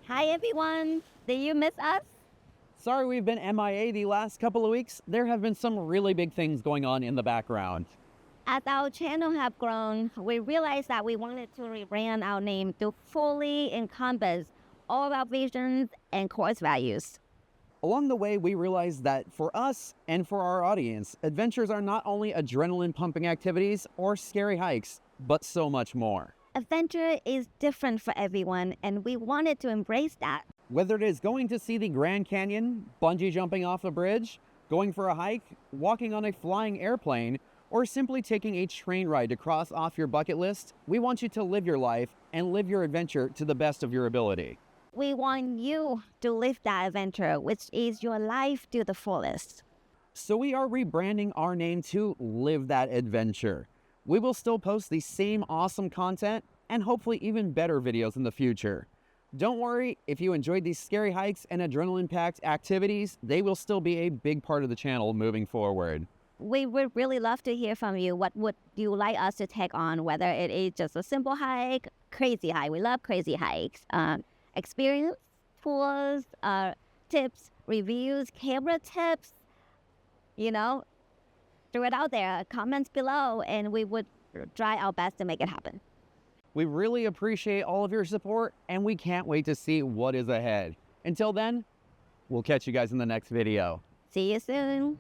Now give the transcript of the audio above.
Hi everyone! Did you miss us? Sorry we've been MIA the last couple of weeks. There have been some really big things going on in the background. As our channel have grown, we realized that we wanted to rebrand our name to fully encompass all our visions and core values. Along the way, we realized that for us and for our audience, adventures are not only adrenaline-pumping activities or scary hikes, but so much more. Adventure is different for everyone, and we wanted to embrace that. Whether it is going to see the Grand Canyon, bungee jumping off a bridge, going for a hike, walking on a flying airplane, or simply taking a train ride to cross off your bucket list, we want you to live your life and live your adventure to the best of your ability. We want you to live that adventure, which is your life to the fullest. So we are rebranding our name to Live That Adventure. We will still post the same awesome content and hopefully even better videos in the future. Don't worry, if you enjoyed these scary hikes and adrenaline-packed activities, they will still be a big part of the channel moving forward. We would really love to hear from you. What would you like us to take on, whether it is just a simple hike, crazy hike. We love crazy hikes. Experience, tours, tips, reviews, camera tips, throw it out there, comments below, and we would try our best to make it happen. We really appreciate all of your support, and we can't wait to see what is ahead. Until then, we'll catch you guys in the next video. See you soon.